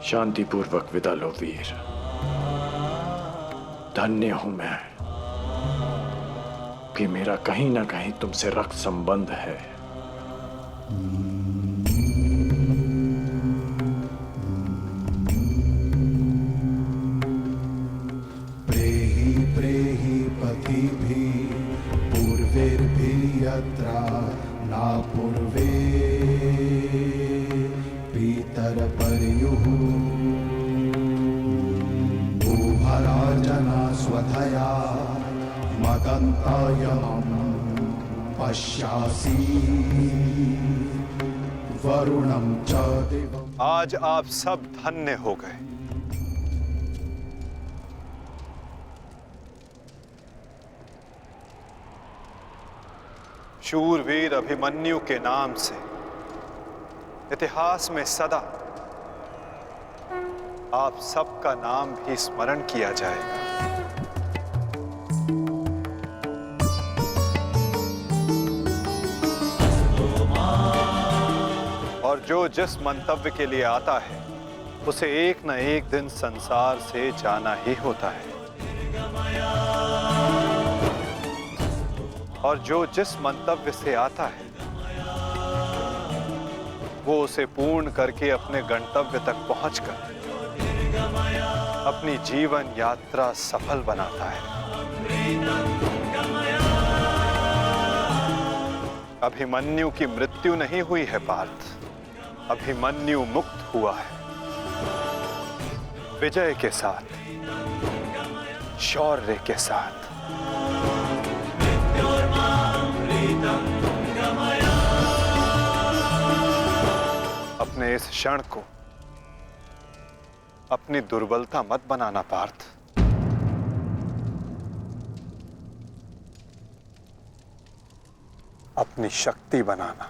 शांतिपूर्वक विदा लो वीर। धन्य हूं मैं कि मेरा कहीं ना कहीं तुमसे रक्त संबंध है। प्रेहि प्रेहि पतिभि पूर्वैर्भिः यत्रा न पूर्वे पितरपर्युः भूभरार्जना स्वधया मदन्तायमं पश्यासि वरुणं च दिवम्। आज आप सब धन्य हो गए। शूरवीर अभिमन्यु के नाम से इतिहास में सदा आप सबका नाम भी स्मरण किया जाएगा। और जो जिस मंतव्य के लिए आता है उसे एक न एक दिन संसार से जाना ही होता है। और जो जिस मंतव्य से आता है वो उसे पूर्ण करके अपने गंतव्य तक पहुंचकर अपनी जीवन यात्रा सफल बनाता है। अभिमन्यु की मृत्यु नहीं हुई है पार्थ, अभिमन्यु मुक्त हुआ है विजय के साथ, शौर्य के साथ। अपने इस क्षण को अपनी दुर्बलता मत बनाना पार्थ। अपनी शक्ति बनाना।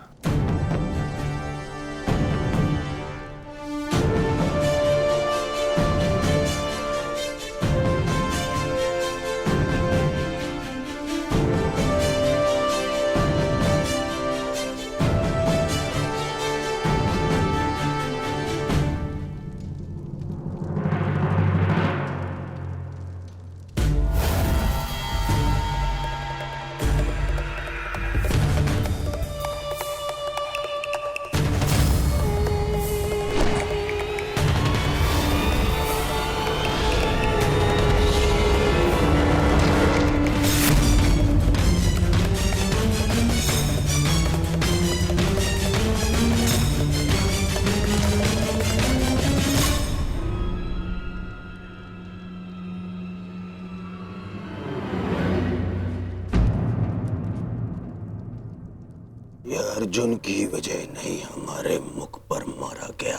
अर्जुन की वजह नहीं हमारे मुख पर मारा गया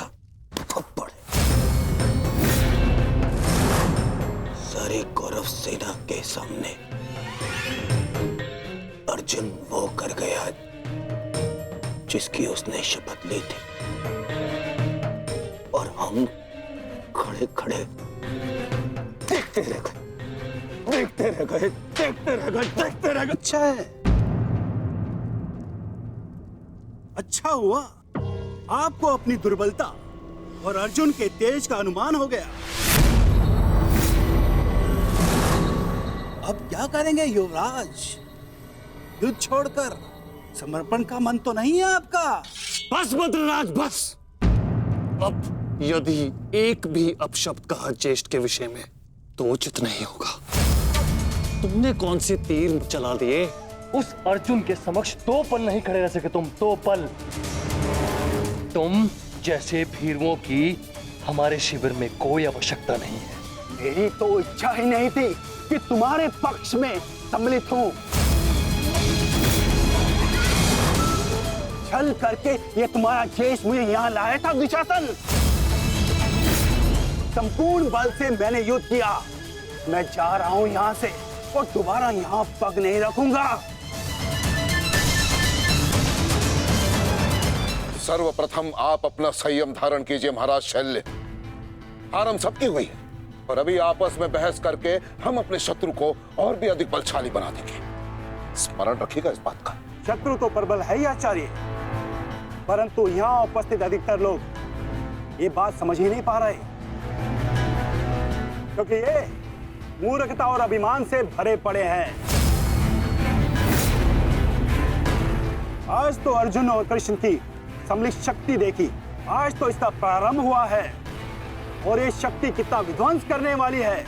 थप्पड़। सारी कौरव सेना के सामने अर्जुन वो कर गया जिसकी उसने शपथ ली थी, और हम खड़े खड़े देखते रह गए, देखते रह गए, देखते रह गए, देखते रह गए। अच्छा है, अच्छा हुआ आपको अपनी दुर्बलता और अर्जुन के तेज का अनुमान हो गया। अब क्या करेंगे युवराज? युद्ध छोड़कर समर्पण का मन तो नहीं है आपका? बस बद्रराज बस। अब यदि एक भी अपशब्द कहा ज्येष्ठ के विषय में तो उचित नहीं होगा। तुमने कौन से तीर चला दिए? उस अर्जुन के समक्ष 2 पल नहीं खड़े रह सके तुम, 2 पल। तुम जैसे भीरुओं की हमारे शिविर में कोई आवश्यकता नहीं है। मेरी तो इच्छा ही नहीं थी कि तुम्हारे पक्ष में सम्मिलित हूं। छल करके ये तुम्हारा ज्येष्ठ मुझे यहाँ लाया था दुशासन। संपूर्ण बल से मैंने युद्ध किया। मैं जा रहा हूं यहाँ से और दोबारा यहाँ पग नहीं रखूंगा। सर्वप्रथम आप अपना संयम धारण कीजिए महाराज शल्य। हार हम सबकी हुई है और अभी आपस में बहस करके हम अपने शत्रु को और भी अधिक बलशाली बना देंगे। स्मरण रखिएगा इस बात का। शत्रु तो प्रबल है ही आचार्य, परंतु यहाँ उपस्थित अधिकतर लोग ये बात समझ ही नहीं पा रहे, क्योंकि ये मूर्खता और अभिमान से भरे पड़े हैं। आज तो अर्जुन और कृष्ण की सम्मिलित शक्ति देखी, आज तो इसका प्रारंभ हुआ है और ये शक्ति कितना विध्वंस करने वाली है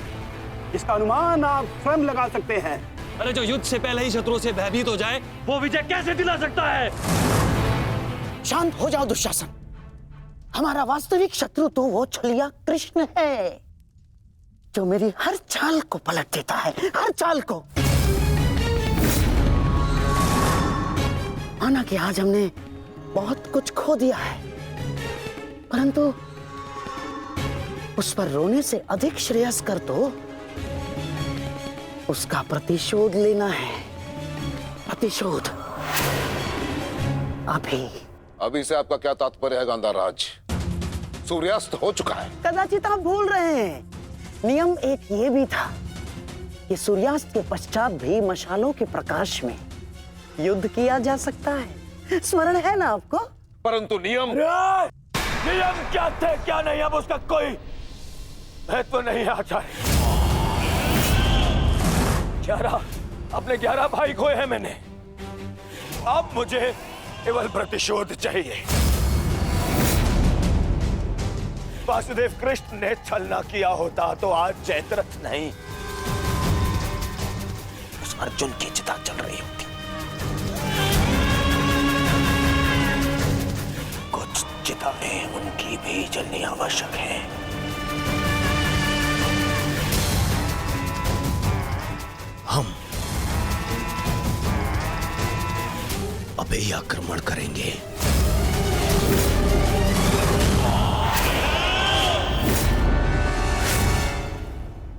इसका अनुमान आप स्वयं लगा सकते हैं। अरे जो युद्ध से पहले ही शत्रुओं से भयभीत हो जाए वो विजय कैसे दिला सकता है? शांत हो जाओ दुशासन। हमारा वास्तविक शत्रु तो वो छलिया कृष्ण है जो मेरी हर चाल को पलट देता है, हर चाल को। माना कि आज हमने बहुत कुछ खो दिया है, परंतु उस पर रोने से अधिक श्रेयस्कर तो उसका प्रतिशोध लेना है। प्रतिशोध अभी से आपका क्या तात्पर्य है गांधाराज? सूर्यास्त हो चुका है। कदाचित आप भूल रहे हैं, नियम एक ये भी था कि सूर्यास्त के पश्चात भी मशालों के प्रकाश में युद्ध किया जा सकता है। स्मरण है ना आपको? परंतु नियम क्या थे क्या नहीं अब उसका कोई महत्व नहीं है आचार्य। 11 भाई खोए हैं मैंने, अब मुझे केवल प्रतिशोध चाहिए। वासुदेव कृष्ण ने छलना किया होता तो आज जयद्रथ नहीं, उस अर्जुन की चिता चल रही होती। कुछ चिताएं उनकी भी जलनी आवश्यक है। हम अभी आक्रमण करेंगे।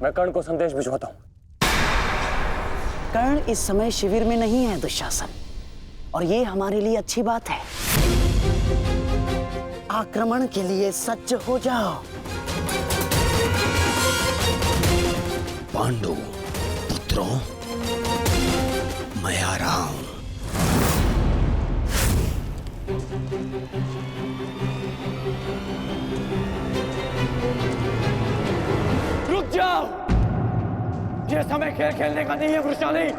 मैं कर्ण को संदेश भिजवाता हूं। कर्ण इस समय शिविर में नहीं है दुशासन, और ये हमारे लिए अच्छी बात है। आक्रमण के लिए सज्ज हो जाओ। पांडु पुत्रों, मैं आ रहा हूं। रुक जाओ, यह समय खेल खेलने का नहीं है वृषाली।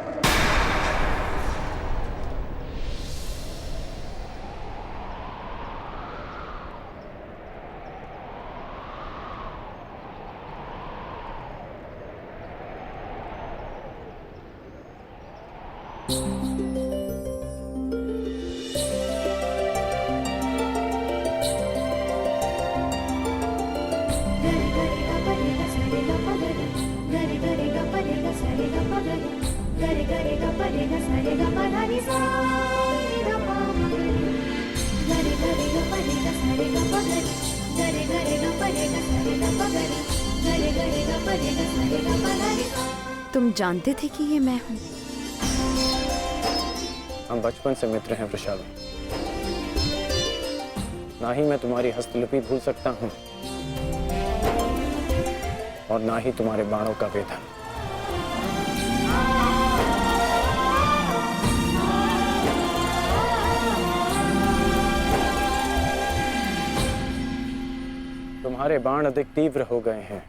तुम जानते थे कि ये मैं हूँ? हम बचपन से मित्र हैं वृषाली। ना ही मैं तुम्हारी हस्तलिपि भूल सकता हूँ और ना ही तुम्हारे बाणों का वेधन। तुम्हारे बाण अधिक तीव्र हो गए हैं,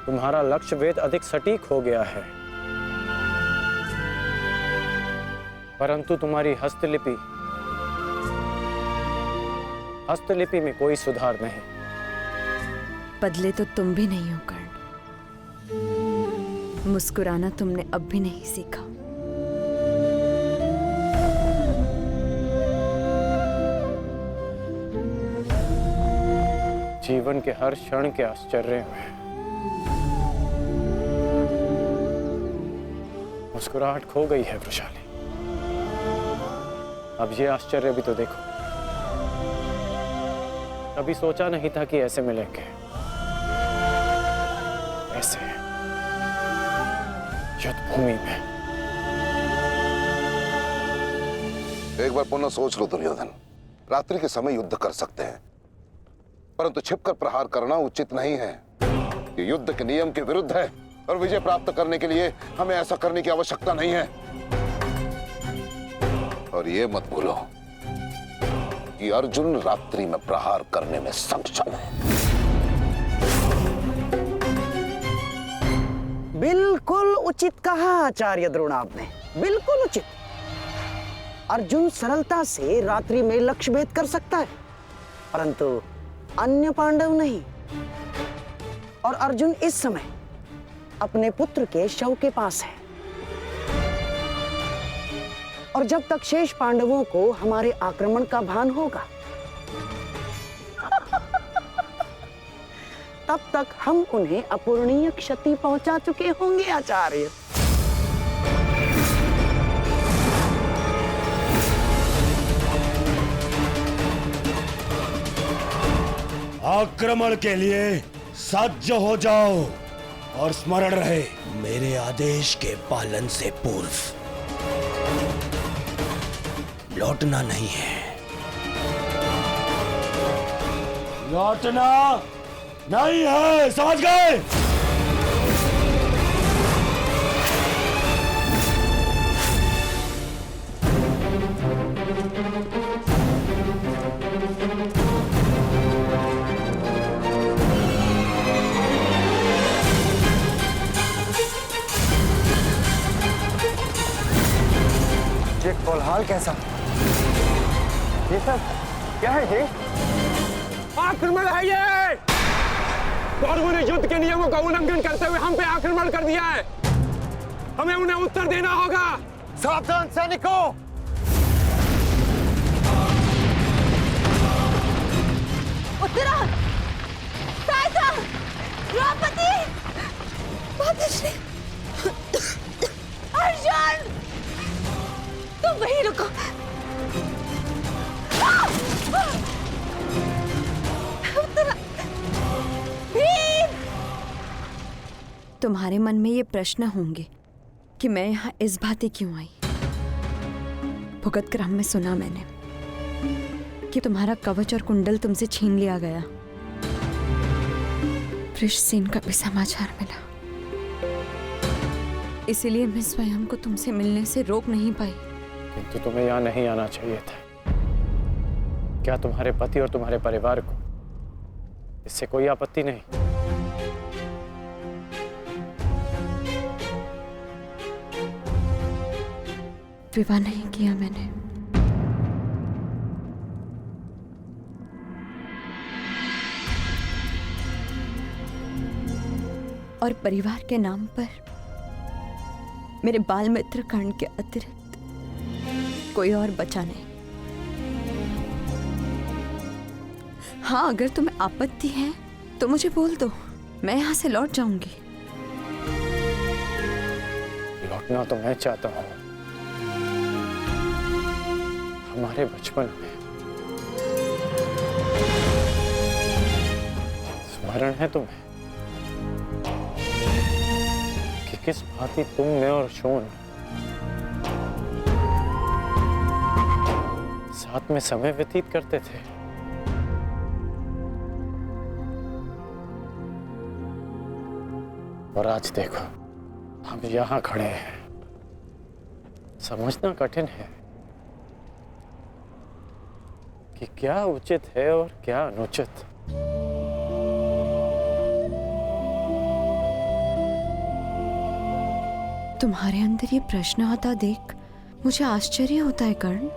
तुम्हारा लक्ष्य वेद अधिक सटीक हो गया है, परंतु तुम्हारी हस्तलिपि में कोई सुधार नहीं। बदले तो तुम भी नहीं हो कर्ण। मुस्कुराना तुमने अब भी नहीं सीखा। जीवन के हर क्षण के आश्चर्य में मुस्कुराहट खो गई है वृषाली। अब ये आश्चर्य भी तो देखो। कभी सोचा नहीं था कि ऐसे मिलेंगे, ऐसे युद्ध भूमि में। एक बार पुनः सोच लो दुर्योधन, रात्रि के समय युद्ध कर सकते हैं, परंतु छिपकर प्रहार करना उचित नहीं है। ये युद्ध के नियम के विरुद्ध है और विजय प्राप्त करने के लिए हमें ऐसा करने की आवश्यकता नहीं है। और ये मत भूलो, कि अर्जुन रात्रि में प्रहार करने में सक्षम है। बिल्कुल उचित कहा आचार्य द्रोण आपने, बिल्कुल उचित। अर्जुन सरलता से रात्रि में लक्ष्य भेद कर सकता है, परंतु अन्य पांडव नहीं। और अर्जुन इस समय अपने पुत्र के शव के पास है, और जब तक शेष पांडवों को हमारे आक्रमण का भान होगा तब तक हम उन्हें अपूरणीय क्षति पहुंचा चुके होंगे आचार्य। आक्रमण के लिए सज्ज हो जाओ, और स्मरण रहे मेरे आदेश के पालन से पूर्व लौटना नहीं है। लौटना नहीं है, समझ गए? ये कोलाहल कैसा? ये सब क्या है? ये आक्रमण है। ये कौरवों ने युद्ध के नियमों का उल्लंघन करते हुए हम पे आक्रमण कर दिया है। हमें उन्हें उत्तर देना होगा। सावधान सैनिकों! उत्तरा, सहायता, द्रौपदी, मातश्री, अर्जुन, तुम वहीं रुको। उत्तरा, भीम! तुम्हारे मन में ये प्रश्न होंगे कि मैं यहाँ इस भांति क्यों आई। भुगत क्रम में सुना मैंने कि तुम्हारा कवच और कुंडल तुमसे छीन लिया गया। वृषसेन का भी समाचार मिला, इसीलिए मैं स्वयं को तुमसे मिलने से रोक नहीं पाई। किंतु तुम्हें यहाँ नहीं आना चाहिए था। क्या तुम्हारे पति और तुम्हारे परिवार को इससे कोई आपत्ति नहीं? विवाह नहीं किया मैंने। और परिवार के नाम पर मेरे बाल मित्र कर्ण के अतिरिक्त कोई और बचा नहीं। हाँ, अगर तुम्हें आपत्ति है तो मुझे बोल दो, मैं यहां से लौट जाऊंगी। लौटना तो मैं चाहता हूं। हमारे बचपन में स्मरण है तुम्हें कि किस भांति तुम, मैं और शोन साथ में समय व्यतीत करते थे। और आज देखो, हम यहां खड़े हैं। समझना कठिन है कि क्या उचित है और क्या अनुचित। तुम्हारे अंदर ये प्रश्न आता देख मुझे आश्चर्य होता है कर्ण।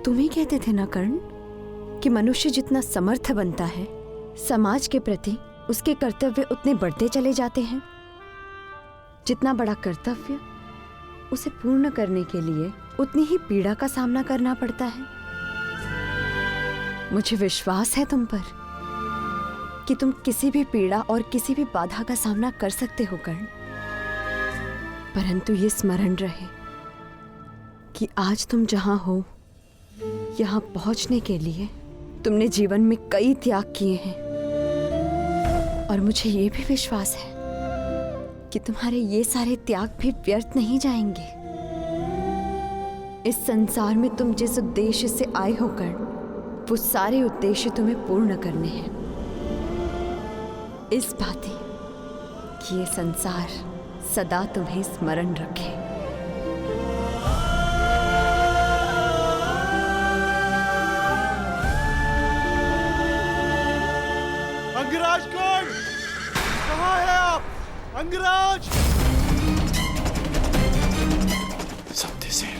तुम ही कहते थे ना कर्ण कि मनुष्य जितना समर्थ बनता है, समाज के प्रति उसके कर्तव्य उतने बढ़ते चले जाते हैं। जितना बड़ा कर्तव्य, उसे पूर्ण करने के लिए उतनी ही पीड़ा का सामना करना पड़ता है। मुझे विश्वास है तुम पर कि तुम किसी भी पीड़ा और किसी भी बाधा का सामना कर सकते हो कर्ण। परंतु ये स्मरण रहे कि आज तुम जहां हो, यहां पहुंचने के लिए तुमने जीवन में कई त्याग किए हैं। और मुझे ये भी विश्वास है कि तुम्हारे ये सारे त्याग भी व्यर्थ नहीं जाएंगे। इस संसार में तुम जिस उद्देश्य से आए हो कर्ण, वो सारे उद्देश्य तुम्हें पूर्ण करने हैं। इस भांति कि ये संसार सदा तुम्हें स्मरण रखे। राजगुण, कहाँ है आप? अंगराज! सत्यसेन,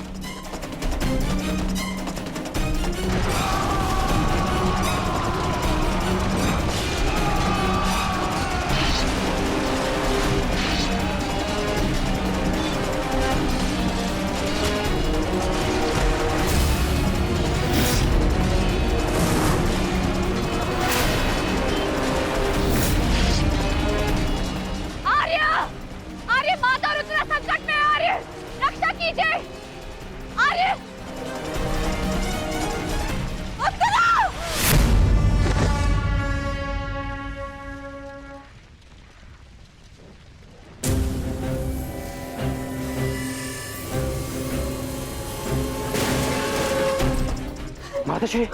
माताश्री,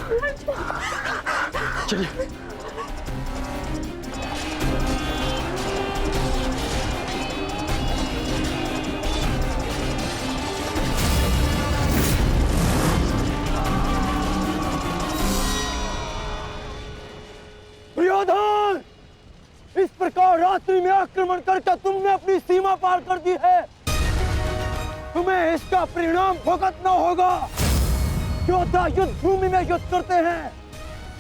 चलिए। दुर्योधन, इस प्रकार रात्रि में आक्रमण करके तुमने अपनी सीमा पार कर दी है। तुम्हें इसका परिणाम भुगतना होगा। योद्धा युद्ध भूमि में युद्ध करते हैं,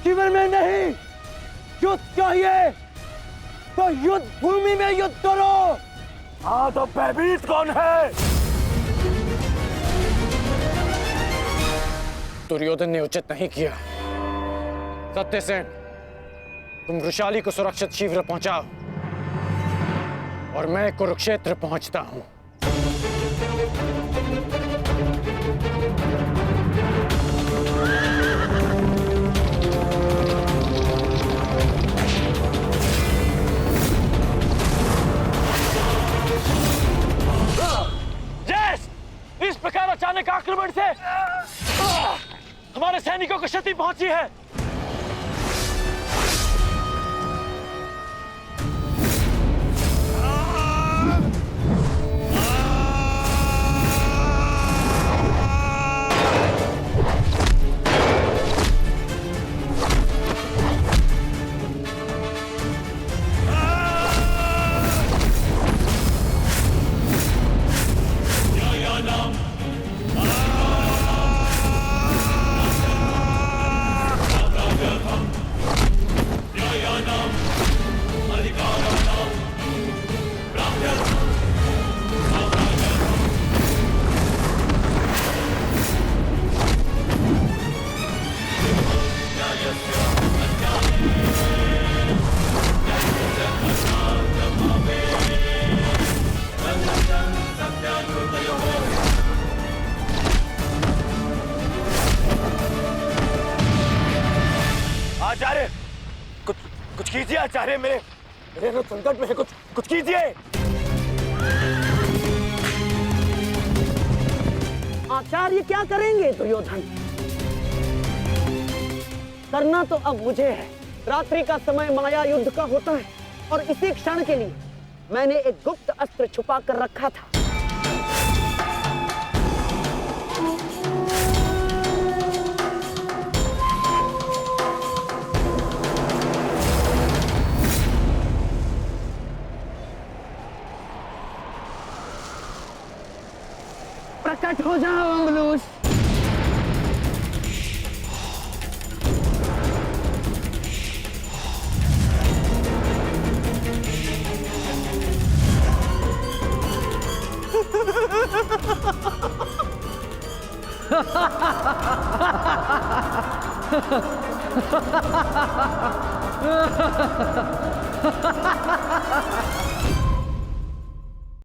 शिविर में नहीं। युद्ध चाहिए तो युद्ध भूमि में युद्ध करो। हाँ, तो भयभीत कौन है? दुर्योधन ने उचित नहीं किया। सत्यसेन, तुम वृषाली को सुरक्षित शिविर पहुंचाओ और मैं कुरुक्षेत्र पहुंचता हूं। इस प्रकार अचानक आक्रमण से हमारे सैनिकों को क्षति पहुंची है। आचार्य, कुछ कीजिए आचार्य, मेरे तो संकट में है, कुछ कीजिए। आचार्य क्या करेंगे दुर्योधन? करना तो अब मुझे है। रात्रि का समय माया युद्ध का होता है और इसी क्षण के लिए मैंने एक गुप्त अस्त्र छुपा कर रखा था। प्रकट हो जाओ अंगलूस।